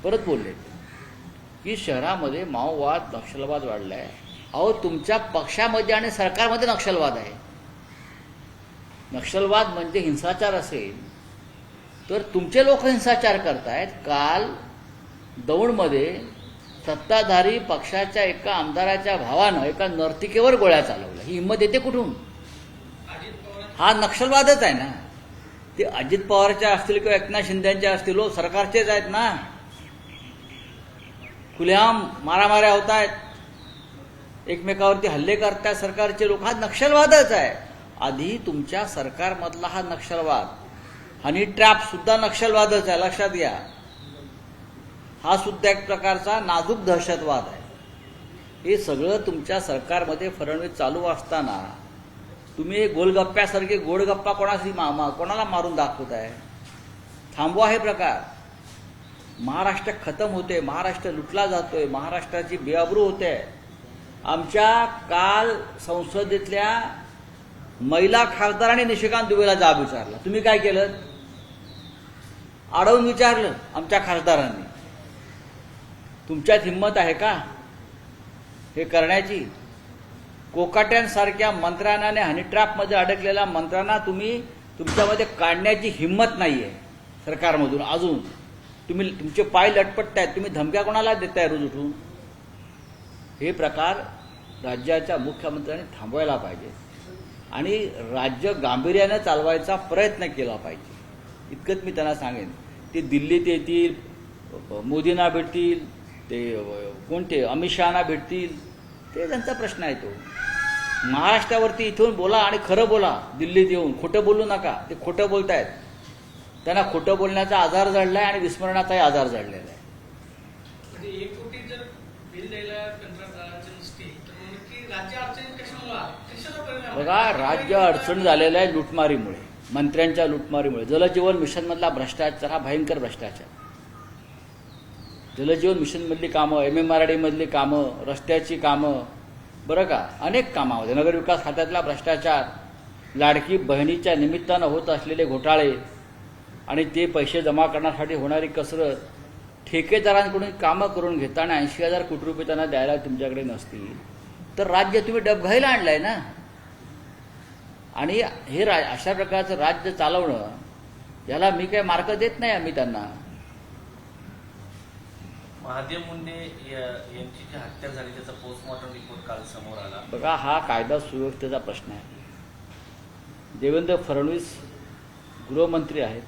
परत बोलले की शहरामध्ये माओवाद नक्षलवाद वाढला आहे. अहो तुमच्या पक्षामध्ये आणि सरकारमध्ये नक्षलवाद आहे. नक्षलवाद म्हणजे हिंसाचार असेल तर तुमचे लोक हिंसाचार करतायत. काल दौंडमध्ये सत्ताधारी पक्षाच्या एका आमदाराच्या भावानं एका नर्तिकेवर गोळ्या चालवल्या. ही हिंमत येते कुठून? हा नक्षलवादच आहे ना. ते अजित पवारच्या असतील किंवा एकनाथ शिंदेच्या असतील, सरकारचेच आहेत ना. खुलेआम मारामाऱ्या होत आहेत, एकमेकावरती हल्ले करतायत सरकारचे लोक. हा नक्षलवादच आहे. आधी तुमच्या सरकारमधला हा नक्षलवाद, हनी ट्रॅप सुद्धा नक्षलवादच आहे, लक्षात घ्या. हा सुद्धा एक प्रकारचा नाजूक दहशतवाद आहे. हे सगळं तुमच्या सरकारमध्ये फडणवीस चालू असताना तुम्ही गोलगप्प्यासारखे गोडगप्पा कोणाला मारून दाखवताय? थांबवा हे प्रकार. महाराष्ट्र खतम होते, महाराष्ट्र लुटला जातोय, महाराष्ट्राची बेअब्रू होते. आमच्या काल संसदेतल्या महिला खासदारांनी निशिकांत दुबेला जाब विचारला. तुम्ही काय केलं? अडवून विचारलं आमच्या खासदारांनी. तुमच्यात हिंमत आहे का हे करण्याची? कोकाट्यांसारख्या मंत्र्यांना आणि हनी ट्रॅपमध्ये अडकलेल्या मंत्र्यांना तुम्ही तुमच्यामध्ये काढण्याची हिंमत नाहीये सरकारमधून. अजून तुम्ही तुमचे पाय लटपटतायत. तुम्ही धमक्या कोणाला देताय रोज उठून? हे प्रकार राज्याच्या मुख्यमंत्र्यांनी थांबवायला पाहिजे आणि राज्य गांभीर्याने चालवायचा प्रयत्न केला पाहिजे. इतकंच मी त्यांना सांगेन. ते दिल्लीत येतील, मोदींना भेटतील, ते कोणते अमित शहाना भेटतील, ते त्यांचा प्रश्न आहे. तो महाराष्ट्रावरती इथून बोला आणि खरं बोला. दिल्लीत येऊन खोटं बोलू नका. ते खोटं बोलतायत. त्यांना खोटं बोलण्याचा आजार जडलाय आणि विस्मरणाचाही आजार जडलेला आहे. म्हणजे 1 कोटी जर बिल द्यायला कंत्राटदाराची नसती तर नक्की राज्य अडचणीत कशाला परिणाम? बघा, राज्य अडचण झालेलं आहे लुटमारीमुळे, मंत्र्यांच्या लुटमारीमुळे. जलजीवन मिशनमधला भ्रष्टाचार हा भयंकर भ्रष्टाचार. जलजीवन मिशनमधली कामं, MMRD मधली कामं, रस्त्याची कामं, बरं का, अनेक कामामध्ये नगरविकास खात्यातला भ्रष्टाचार, लाडकी बहिणीच्या निमित्तानं होत असलेले घोटाळे आणि ते पैसे जमा करण्यासाठी होणारी कसरत, ठेकेदारांकडून कामं करून घेताना 80,000 कोटी रुपये त्यांना द्यायला तुमच्याकडे नसतील तर राज्य तुम्ही डबघाईला आणलंय ना. आणि हे अशा प्रकारचं राज्य चालवणं, याला मी काही मार्क देत नाही आम्ही त्यांना. महादेव मुंडे यांची जी हत्या झाली त्याचा पोस्टमॉर्टम रिपोर्ट काल समोर आला. बघा, हा कायदा सुव्यवस्थेचा प्रश्न आहे. देवेंद्र फडणवीस गृहमंत्री आहेत.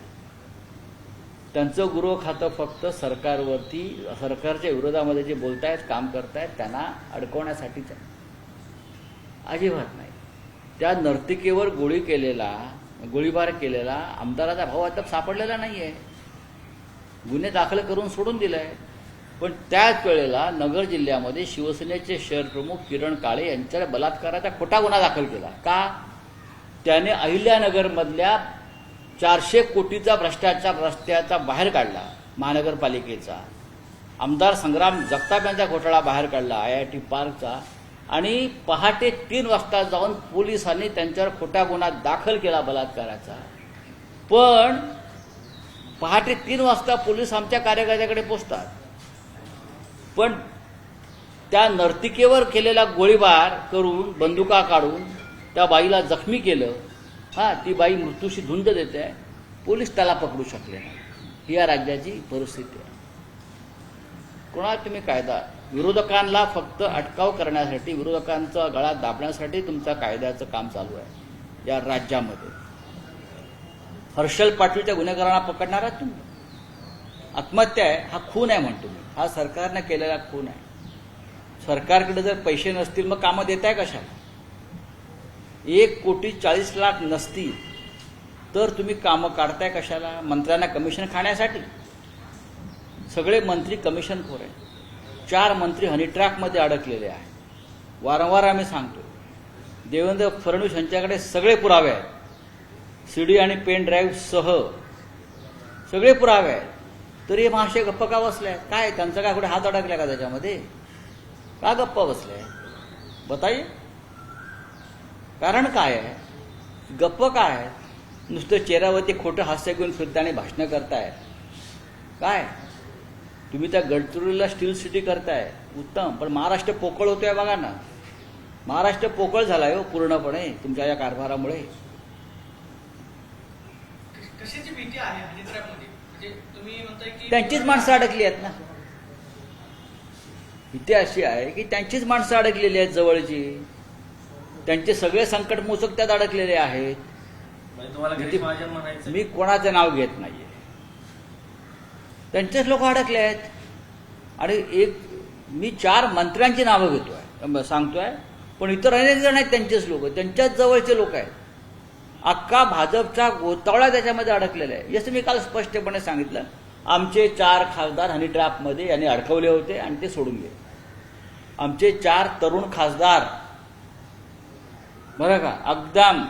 त्यांचं गृह खातं फक्त सरकारवरती, सरकारच्या विरोधामध्ये जे बोलतायत, काम करतायत त्यांना अडकवण्यासाठीच आहे, अजिबात नाही. त्या नर्तिकेवर गोळीबार केलेला आमदाराचा भाऊ अद्याप सापडलेला नाहीये. गुन्हे दाखल करून सोडून दिलाय. पण त्याच वेळेला नगर जिल्ह्यामध्ये शिवसेनेचे शहर प्रमुख किरण काळे यांच्यावर बलात्काराचा खोटा गुन्हा दाखल केला. का? त्याने अहिल्यानगरमधल्या 400 कोटीचा भ्रष्टाचार रस्त्याचा बाहेर काढला, महानगरपालिकेचा. आमदार संग्राम जगताप यांचा घोटाळा बाहेर काढला, IIT पार्कचा. आणि पहाटे 3 वाजता जाऊन पोलिसांनी त्यांच्यावर खोटा गुन्हा दाखल केला बलात्काराचा. पण पहाटे 3 वाजता पोलीस आमच्या कार्यकर्त्याकडे पोहोचतात. पण त्या नर्तिकेवर केलेला गोळीबार करून, बंदुका काढून त्या बाईला जखमी केलं. ती बाई मृत्यूशी धुंद देते. पोलीस त्याला पकडू शकले नाही. ही या राज्याची परिस्थिती आहे. कोणाला तुम्ही कायदा, विरोधकांना फक्त अटकाव करण्यासाठी, विरोधकांचा गळा दाबण्यासाठी तुमच्या कायद्याचं काम चालू आहे या राज्यामध्ये. हर्षल पाटीलच्या गुन्हेगारांना पकडणार आहात तुम्ही? आत्महत्या आहे, हा खून आहे म्हणतो मी. हा सरकारने केलेला खून आहे. सरकारकडे जर पैसे नसतील मग कामं देताय कशाला? 1,40,00,00,000 नसतील तर तुम्ही कामं काढताय कशाला? मंत्र्यांना कमिशन खाण्यासाठी. सगळे मंत्री कमिशनखोर आहेत. 4 मंत्री हनी ट्रॅपमध्ये अडकलेले आहेत. वारंवार आम्ही सांगतो, देवेंद्र फडणवीस यांच्याकडे सगळे पुरावे आहेत. CD आणि पेन ड्राईव्ह सह सगळे पुरावे आहेत. तरी हे महाशय गप्प का बसले? काय त्यांचा काय कुठे हात अडकला का त्याच्यामध्ये? का गप्प बसले? बताइए, कारण काय आहे? गप्प काय आहे? नुसतं चेहऱ्यावरती खोटं हास्य घेऊन फिरता आणि भाषणं करताय काय? तुम्ही त्या गडचिरोलीला स्टील सिटी करताय उत्तम, पण महाराष्ट्र पोकळ होतोय बघा ना. महाराष्ट्र पोकळ झालाय हो पूर्णपणे तुमच्या या कारभारामुळे. कशाची भीती आहे हनी ट्रॅपमध्ये? म्हणजे तुम्ही म्हणताय की त्यांचीच माणसं अडकली आहेत ना. भीती अशी आहे की त्यांचीच माणसं अडकलेली आहेत जवळची. त्यांचे सगळे संकट मोचक त्यात अडकलेले आहेत. म्हणजे तुम्हाला गिरीश महाजन म्हणायचं? मी कोणाचं नाव घेत नाहीये. त्यांचेच लोक अडकले आहेत. आणि मी 4 मंत्र्यांची नावं घेतोय सांगतोय, पण इतर अनेक जण आहेत त्यांचेच लोक, त्यांच्याच जवळचे लोक आहेत. अख्खा भाजपचा गोतावळा त्याच्यामध्ये अडकलेला आहे. जसं मी काल स्पष्टपणे सांगितलं, आमचे 4 खासदार हनी ट्रॅपमध्ये यांनी अडकवले होते आणि ते सोडून गेले. आमचे 4 तरुण खासदार, बरं का, एकदम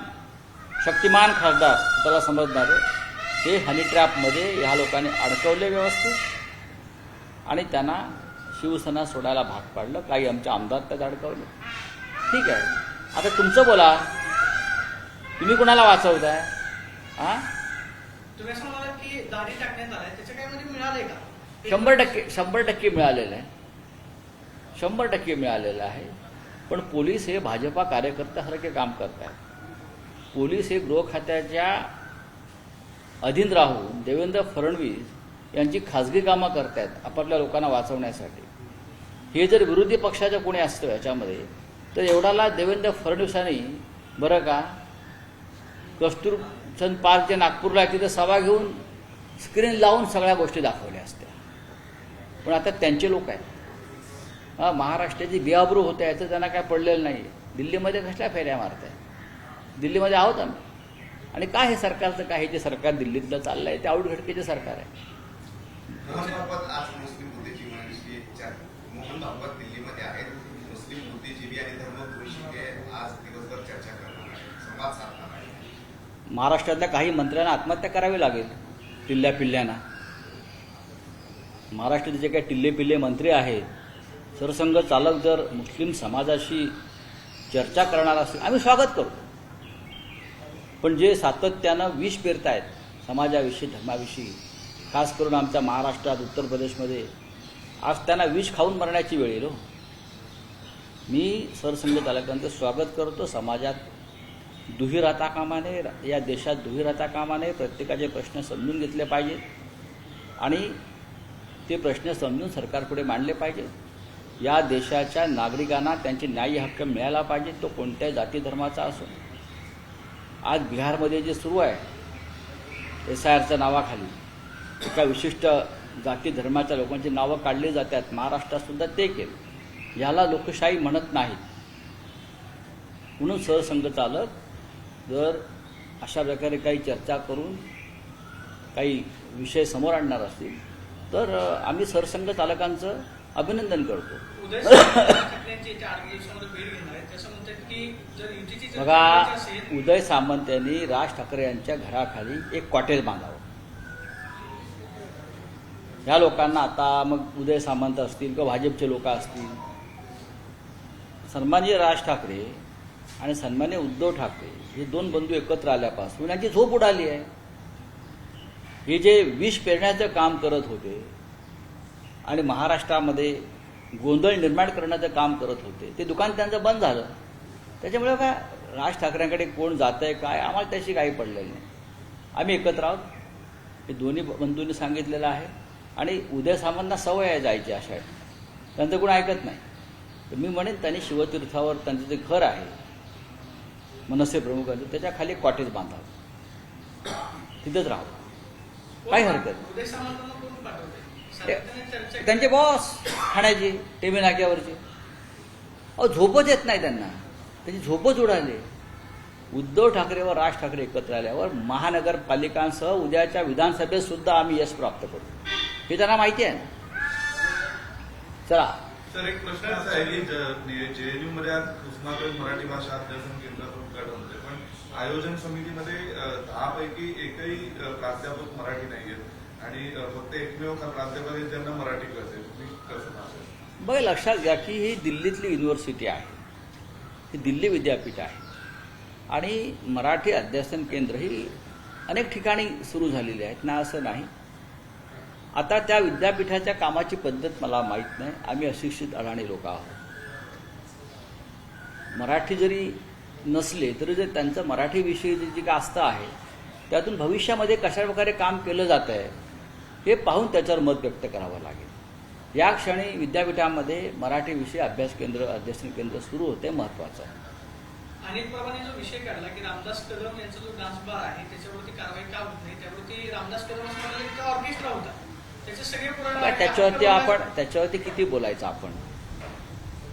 शक्तिमान खासदार त्याला समजणारे, हे हनी ट्रॅपमध्ये ह्या लोकांनी अडकवले व्यवस्थित आणि त्यांना शिवसेना सोडायला भाग पाडलं. काही आमचे आमदार त्यात अडकवले. ठीक आहे, आता तुमचं बोला, तुम्ही कुणाला वाचवताय? तुम्ही असं म्हणाला की दाढी टाकण्यात आलाय, त्याच्या काय मध्ये मिळालंय का? 100% मिळालेलं आहे. 100% मिळालेलं आहे. पण पोलीस हे भाजपा कार्यकर्त्यासारखे काम करत आहेत. पोलीस हे गृह खात्याच्या अधीन राहून देवेंद्र फडणवीस यांची खाजगी कामं करतायत आपापल्या लोकांना वाचवण्यासाठी. हे जर विरोधी पक्षाचं कोणी असतं याच्यामध्ये, तर एवढाला देवेंद्र फडणवीसांनी, बरं का, कस्तुरचंद पार्क जे नागपूरला आहे तिथे सभा घेऊन स्क्रीन लावून सगळ्या गोष्टी दाखवल्या असत्या. पण आता त्यांचे लोक आहेत. महाराष्ट्राची बेआबरू होते याचं त्यांना काय पडलेलं नाही. दिल्लीमध्ये कसल्या फेऱ्या मारताय? दिल्लीमध्ये आहोत आम्ही. आणि काय हे सरकारचं काय, हे जे सरकार दिल्लीतलं चाललं आहे ते आऊट घटकेचे सरकार आहे. मोहन भागवत दिल्लीमध्ये आहेत. मुस्लिम बुद्धिजीवी आणि धर्मपुरुषी आज दिवसभर चर्चा करणार आहे, संवाद साधणार आहे. महाराष्ट्रातल्या काही मंत्र्यांना आत्महत्या करावी लागेल टिल्ल्या पिल्ल्यांना. महाराष्ट्राचे जे काही टिल्ले पिल्ले मंत्री आहेत, सरसंघ चालक जर मुस्लिम समाजाशी चर्चा करणार असेल आम्ही स्वागत करतो. पण जे सातत्यानं विष पेरतायत समाजाविषयी, धर्माविषयी, खास करून आमच्या महाराष्ट्रात, उत्तर प्रदेशमध्ये, आज त्यांना विष खाऊन मरण्याची वेळ येईल हो. मी सरसंघ चालकांचं स्वागत करतो. समाजात दुही राहता कामा नये, या देशात दुही राहता कामा नये. प्रत्येकाचे प्रश्न समजून घेतले पाहिजेत आणि ते प्रश्न समजून सरकारपुढे मांडले पाहिजेत. या देशाच्या नागरिकांना त्यांचे न्याय्य हक्क मिळायला पाहिजे, तो कोणत्याही जाती धर्माचा असो. आज बिहारमध्ये जे सुरू आहे SIRच्या नावाखाली एका विशिष्ट जाती धर्माच्या लोकांची नावं काढली जातात. महाराष्ट्रात सुद्धा ते केलं. याला लोकशाही म्हणत नाहीत. म्हणून सरसंघ चालक जर अशा प्रकारे काही चर्चा करून काही विषय समोर आणणार असतील तर आम्ही सरसंघ चालकांचं अभिनंदन करतो. उदय सामंत यांची 4 दिवसामध्ये भेट घेणार आहे. त्याचं म्हणतात की जर युतीची चर्चा बघा, करायची असेल, उदय सामंत यांनी राज ठाकरे यांच्या घराखाली एक कॉटेज बांधावं. ह्या लोकांना आता मग उदय सामंत असतील किंवा भाजपचे लोक असतील, सन्माननीय राज ठाकरे आणि सन्माननीय उद्धव ठाकरे हे 2 बंधू एकत्र आल्यापासून यांची झोप उडाली आहे. हे जे विष पेरण्याचं काम करत होते आणि महाराष्ट्रामध्ये गोंधळ निर्माण करण्याचं काम करत होते, ते दुकान त्यांचं बंद झालं. त्याच्यामुळे काय राज ठाकरेंकडे कोण जात आहे काय आम्हाला त्याशी काही पडलेलं नाही. आम्ही एकत्र आहोत हे दोन्ही बंधूंनी सांगितलेलं आहे. आणि उदय सामंतना सवय आहे जायची अशा, त्यांचं कोण ऐकत नाही. तर मी म्हणेन त्यांनी शिवतीर्थावर त्यांचं जे घर आहे मनसे प्रमुखांचं, त्याच्या खाली कॉटेज बांधावं, तिथंच राहावं, काही हरकत नाही. उदय सामंतांना कोण पाठवतंय? सातत्याने चर्चा त्यांचे बॉस ठाण्याचे टेमी नाक्यावरचे, अहो झोपच येत नाही त्यांना, त्यांची झोपच उडाली. उद्धव ठाकरे व राज ठाकरे एकत्र आल्यावर महानगरपालिकांसह उद्याच्या विधानसभेत सुद्धा आम्ही यश प्राप्त करू, हे त्यांना माहिती आहे ना. चला सर, एक प्रश्न असा आहे की JNU मध्ये आज उस्मानाबाद मराठी भाषा अध्यासन केंद्राचं उद्घाटन होते, पण आयोजन समितीमध्ये 10 पैकी एकही प्राध्यापक मराठी नाहीयेत आणि फक्त एकमेव प्राध्यापक आहेत ज्यांना मराठी कळते. तुम्ही कसं पाहता? बघा, लक्षात घ्या की ही दिल्लीतली युनिव्हर्सिटी आहे, ही दिल्ली विद्यापीठ आहे आणि मराठी अध्यासन केंद्र ही अनेक ठिकाणी सुरू झालेली आहेत ना, असं नाही. आता त्या विद्यापीठाच्या कामाची पद्धत मला माहीत नाही. आम्ही अशिक्षित अडाणी लोक आहोत. मराठी जरी नसले तरी जे त्यांचं मराठीविषयी जी काय आस्था आहे त्यातून भविष्यामध्ये कशाप्रकारे काम केलं जात आहे हे पाहून त्याच्यावर मत व्यक्त करावं लागेल. या क्षणी विद्यापीठामध्ये मराठीविषयी अध्ययन केंद्र सुरू होते, महत्त्वाचं आहे. अनिल प्रभाने जो विषय काढला की रामदास कदम यांचा जो डान्स बार आहे त्याच्यावरती कारवाई का होत नाही, त्यावरती रामदास कदम असं म्हणाले की ऑर्केस्ट्रा होता, त्याचे सगळे पुरावे काय त्याच्यावरती किती बोलायचं आपण.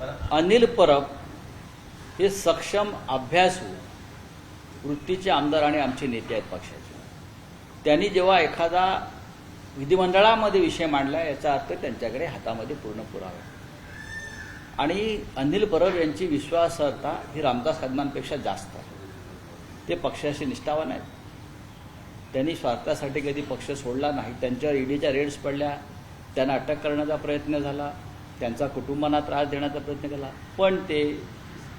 बरं. अनिल परब हे सक्षम अभ्यासू वृत्तीचे आमदार आणि आमचे नेते आहेत पक्षाचे. त्यांनी जेव्हा एखादा विधिमंडळामध्ये विषय मांडला याचा अर्थ त्यांच्याकडे हातामध्ये पूर्ण पुरावा आहे. आणि अनिल परब यांची विश्वासार्हता ही रामदास कदमांपेक्षा जास्त आहे. ते पक्षाशी निष्ठावान आहेत. त्यांनी स्वार्थासाठी कधी पक्ष सोडला नाही. त्यांच्यावर ईडीच्या रेड्स पडल्या, त्यांना अटक करण्याचा प्रयत्न झाला, त्यांचा कुटुंबांना त्रास देण्याचा प्रयत्न केला, पण ते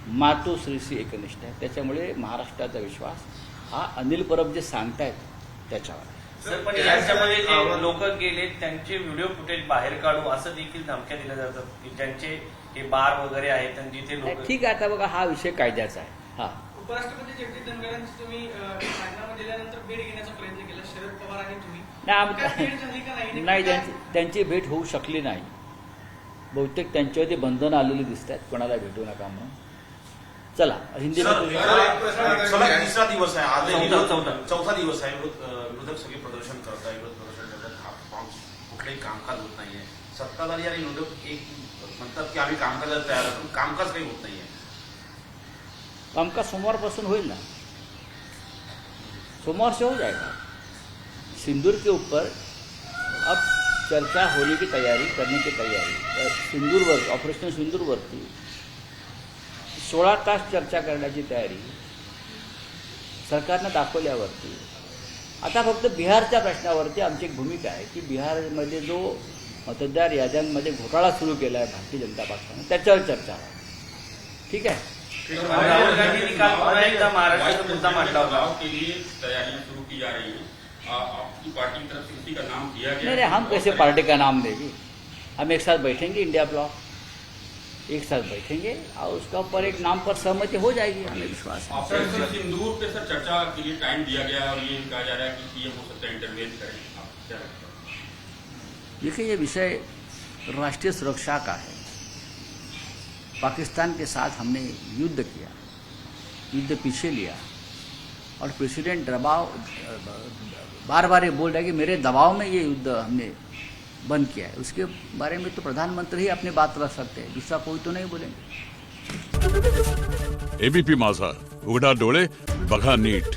मातोश्रीशी एकनिष्ठ आहे. त्याच्यामुळे महाराष्ट्राचा विश्वास हा अनिल परब जे सांगतायत त्याच्यावर आहे. सर, पण याच्यामध्ये जे लोक गेले त्यांचे व्हिडिओ फुटेज बाहेर काढू असं देखील धमक्या दिल्या जातात की ज्यांचे हे बार वगैरे आहेत आणि जिथे लोक. ठीक आहे, आता बघा हा विषय कायद्याचा आहे. हा उपराष्ट्रपती जगदीप धनखडांची तुम्ही राजीनामा दिल्यानंतर भेट घेण्याचा प्रयत्न केला, शरद पवार आणि तुम्ही काय भेट झाली का नाही? नाही, त्यांची भेट होऊ शकली नाही. बहुतेक त्यांच्यावरती बंधनं आलेली दिसत आहेत, कोणाला भेटू नका म्हणून. चला हिंदी सलग तिसरा दिवस आहे आज, चौथा दिवस आहे. विरोधक सगळे प्रदर्शन करत आहे, विरोध प्रदर्शन करतात, कुठलंही कामकाज होत नाहीये. सत्ताधारी आणि विरोधक एक म्हणतात की आम्ही कामकाजाला तयार आहोत, पण कामकाज काही होत नाहीये. कामकाज सोमवारपासून होईल ना, सोमवार से हो जाएगा. सिंदूर के ऊपर अब चर्चा होने की तैयारी करने की तैयारी. सिंदूरवर ऑपरेशन सिंदूरवरती 16 तास चर्चा करण्याची तयारी सरकारनं दाखवल्यावरती. आता फक्त बिहारच्या प्रश्नावरती आमची एक भूमिका आहे की बिहारमध्ये जो मतदार याद्यांमध्ये घोटाळा सुरू केला आहे भारतीय जनता पक्षानं त्याच्यावर चर्चा आहे. ठीक आहे. राहुल गांधींनी काल पुन्हा एकदा महाराष्ट्राचा मुद्दा मांडला होता. चुनाव के लिए तैयारियां शुरू की जा रही हैं. आपकी पार्टी की तरफ से किसी का नाम दिया गया? नहीं, हम कैसे पार्टी का नाम देंगे. हम एक साथ बैठेंगे, इंडिया ब्लॉक एक साथ बैठेंगे और उसका ऊपर एक नाम पर सहमति हो जाएगी, हमें विश्वास है. ऑपरेशन सिंदूर पे सर चर्चा के लिए टाइम दिया गया है और ये कहा जा रहा है कि सीएम हो सकता है इंटरवेन करें. आप क्या लगता है? देखिए, ये विषय राष्ट्रीय सुरक्षा का है. पाकिस्तान के साथ हमने युद्ध किया, युद्ध पीछे लिया और प्रेसिडेंट दबाव बार बार ये बोल रहा है कि मेरे दबाव में ये युद्ध हमने बंद किया है. उसके बारे में तो प्रधानमंत्री ही अपनी बात रख सकते हैं, दूसरा कोई तो नहीं बोलेंगे. एबीपी माझा, उघडा डोळे बघा नीट.